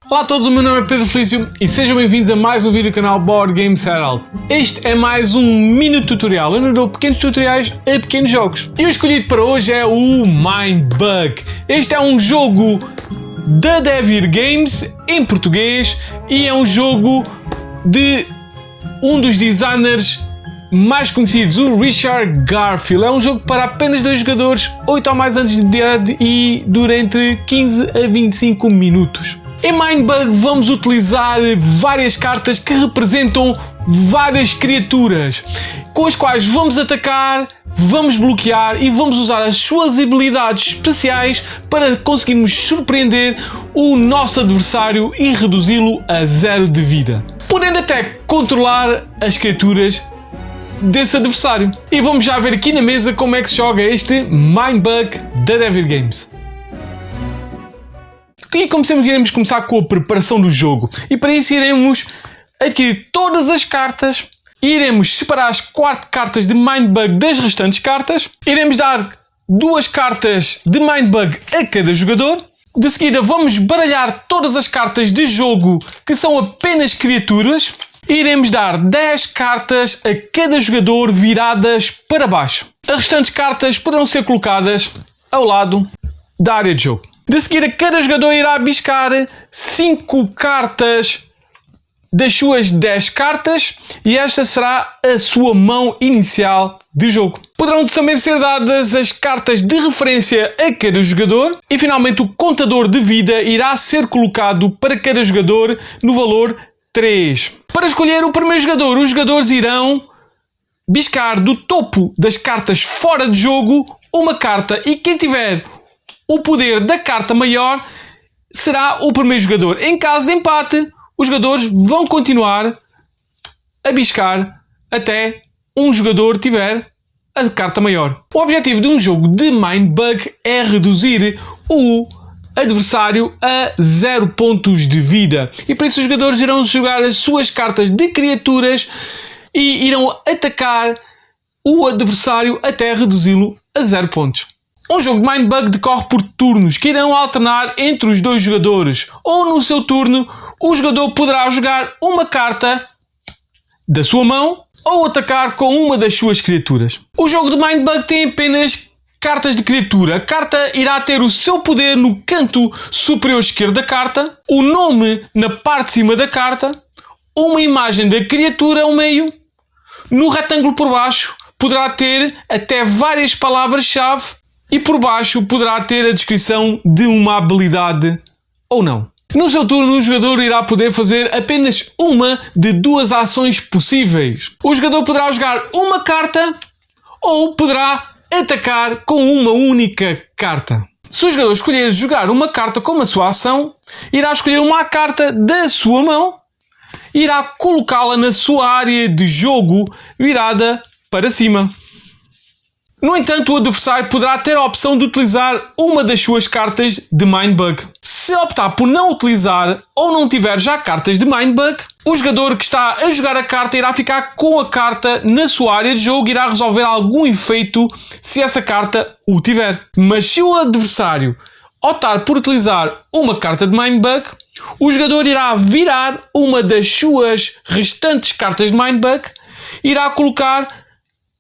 Olá a todos, o meu nome é Pedro Felício e sejam bem-vindos a mais um vídeo do canal Board Games Herald. Este é mais um mini tutorial, eu dou pequenos tutoriais a pequenos jogos. E o escolhido para hoje é o Mindbug. Este é um jogo da Devir Games, em português, e é um jogo de um dos designers mais conhecidos, o Richard Garfield. É um jogo para apenas 2 jogadores, 8 ou mais anos de idade e dura entre 15 a 25 minutos. Em Mindbug vamos utilizar várias cartas que representam várias criaturas, com as quais vamos atacar, vamos bloquear e vamos usar as suas habilidades especiais para conseguirmos surpreender o nosso adversário e reduzi-lo a 0 de vida, podendo até controlar as criaturas desse adversário. E vamos já ver aqui na mesa como é que se joga este Mindbug da Devir Games. E como sempre iremos começar com a preparação do jogo, e para isso iremos adquirir todas as cartas, iremos separar as 4 cartas de Mindbug das restantes cartas, iremos dar 2 cartas de Mindbug a cada jogador. De seguida vamos baralhar todas as cartas de jogo que são apenas criaturas, e iremos dar 10 cartas a cada jogador viradas para baixo. As restantes cartas poderão ser colocadas ao lado da área de jogo. De seguida, cada jogador irá biscar 5 cartas das suas 10 cartas e esta será a sua mão inicial de jogo. Poderão também ser dadas as cartas de referência a cada jogador e finalmente o contador de vida irá ser colocado para cada jogador no valor 3. Para escolher o primeiro jogador, os jogadores irão biscar do topo das cartas fora de jogo uma carta e quem tiver o poder da carta maior será o primeiro jogador. Em caso de empate, os jogadores vão continuar a biscar até um jogador tiver a carta maior. O objetivo de um jogo de Mindbug é reduzir o adversário a 0 pontos de vida. E para isso os jogadores irão jogar as suas cartas de criaturas e irão atacar o adversário até reduzi-lo a 0 pontos. Um jogo de Mindbug decorre por turnos que irão alternar entre os 2 jogadores, ou no seu turno o jogador poderá jogar uma carta da sua mão ou atacar com uma das suas criaturas. O jogo de Mindbug tem apenas cartas de criatura. A carta irá ter o seu poder no canto superior esquerdo da carta, o nome na parte de cima da carta, uma imagem da criatura ao meio, no retângulo por baixo poderá ter até várias palavras-chave e por baixo poderá ter a descrição de uma habilidade ou não. No seu turno, o jogador irá poder fazer apenas uma de 2 ações possíveis. O jogador poderá jogar uma carta ou poderá atacar com uma única carta. Se o jogador escolher jogar uma carta como a sua ação, irá escolher uma carta da sua mão e irá colocá-la na sua área de jogo virada para cima. No entanto, o adversário poderá ter a opção de utilizar uma das suas cartas de Mindbug. Se optar por não utilizar ou não tiver já cartas de Mindbug, o jogador que está a jogar a carta irá ficar com a carta na sua área de jogo e irá resolver algum efeito se essa carta o tiver. Mas se o adversário optar por utilizar uma carta de Mindbug, o jogador irá virar uma das suas restantes cartas de Mindbug e irá colocar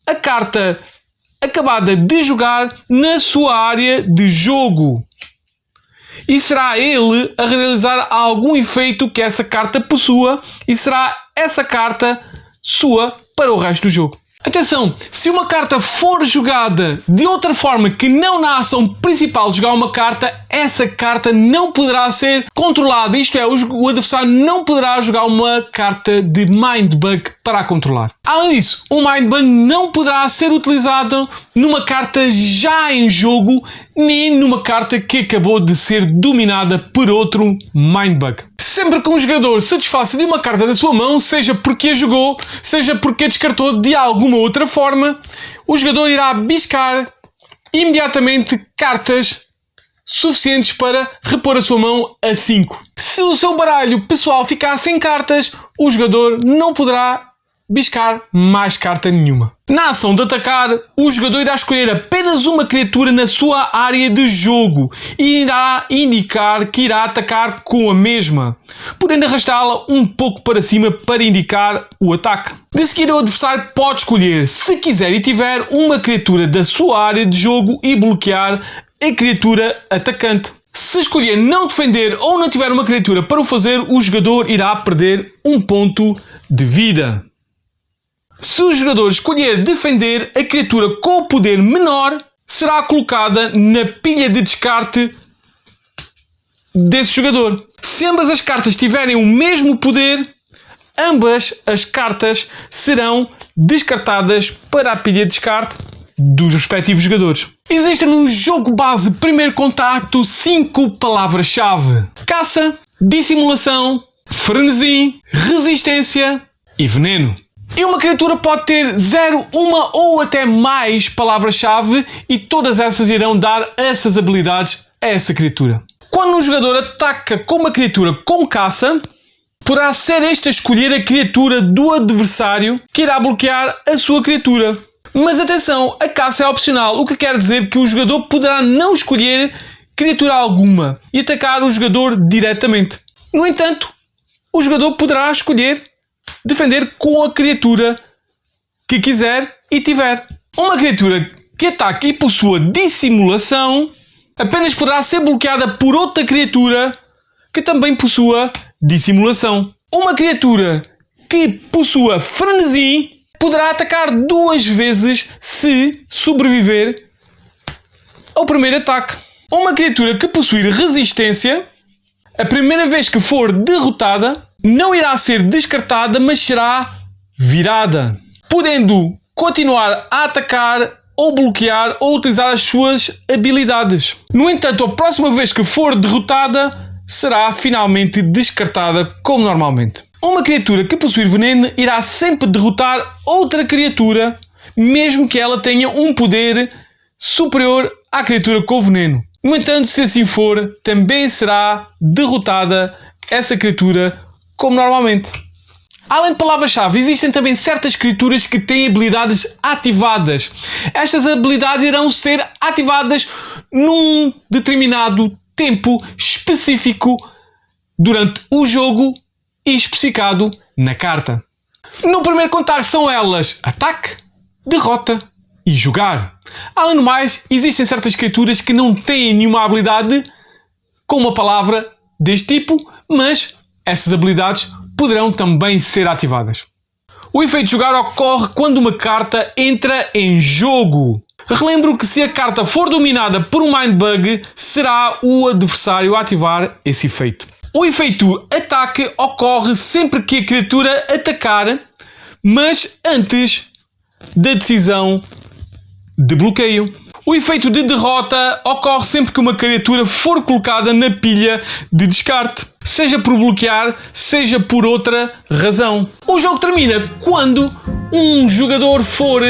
a carta acabada de jogar na sua área de jogo. E será ele a realizar algum efeito que essa carta possua e será essa carta sua para o resto do jogo. Atenção, se uma carta for jogada de outra forma que não na ação principal de jogar uma carta, essa carta não poderá ser controlada, isto é, o adversário não poderá jogar uma carta de Mindbug para a controlar. Além disso, o Mindbug não poderá ser utilizado numa carta já em jogo, nem numa carta que acabou de ser dominada por outro Mindbug. Sempre que um jogador se desfaça de uma carta da sua mão, seja porque a jogou, seja porque a descartou de alguma outra forma, o jogador irá biscar imediatamente cartas suficientes para repor a sua mão a 5. Se o seu baralho pessoal ficar sem cartas, o jogador não poderá biscar mais carta nenhuma. Na ação de atacar, o jogador irá escolher apenas uma criatura na sua área de jogo e irá indicar que irá atacar com a mesma, podendo arrastá-la um pouco para cima para indicar o ataque. De seguida, o adversário pode escolher, se quiser e tiver, uma criatura da sua área de jogo e bloquear a criatura atacante. Se escolher não defender ou não tiver uma criatura para o fazer, o jogador irá perder um ponto de vida. Se o jogador escolher defender, a criatura com o poder menor será colocada na pilha de descarte desse jogador. Se ambas as cartas tiverem o mesmo poder, ambas as cartas serão descartadas para a pilha de descarte dos respectivos jogadores. Existem no jogo base Primeiro Contacto 5 palavras-chave: caça, dissimulação, frenesi, resistência e veneno. E uma criatura pode ter 0, 1 ou até mais palavras-chave e todas essas irão dar essas habilidades a essa criatura. Quando um jogador ataca com uma criatura com caça, poderá ser este a escolher a criatura do adversário que irá bloquear a sua criatura. Mas atenção, a caça é opcional, o que quer dizer que o jogador poderá não escolher criatura alguma e atacar o jogador diretamente. No entanto, o jogador poderá escolher defender com a criatura que quiser e tiver. Uma criatura que ataque e possua dissimulação apenas poderá ser bloqueada por outra criatura que também possua dissimulação. Uma criatura que possua frenesi poderá atacar 2 vezes se sobreviver ao primeiro ataque. Uma criatura que possuir resistência, a primeira vez que for derrotada, não irá ser descartada, mas será virada, podendo continuar a atacar ou bloquear ou utilizar as suas habilidades. No entanto, a próxima vez que for derrotada, será finalmente descartada como normalmente. Uma criatura que possuir veneno irá sempre derrotar outra criatura, mesmo que ela tenha um poder superior à criatura com veneno. No entanto, se assim for, também será derrotada essa criatura como normalmente. Além de palavras-chave, existem também certas criaturas que têm habilidades ativadas. Estas habilidades irão ser ativadas num determinado tempo específico durante o jogo e especificado na carta. No primeiro contacto são elas ataque, derrota e jogar. Além do mais, existem certas criaturas que não têm nenhuma habilidade com uma palavra deste tipo, mas essas habilidades poderão também ser ativadas. O efeito jogar ocorre quando uma carta entra em jogo. Relembro que se a carta for dominada por um Mind Bug, será o adversário a ativar esse efeito. O efeito ataque ocorre sempre que a criatura atacar, mas antes da decisão de bloqueio. O efeito de derrota ocorre sempre que uma criatura for colocada na pilha de descarte, seja por bloquear, seja por outra razão. O jogo termina quando um jogador for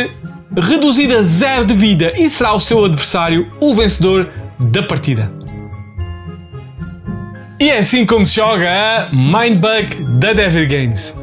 reduzido a 0 de vida e será o seu adversário o vencedor da partida. E é assim como se joga a Mind Bug da Devir Games.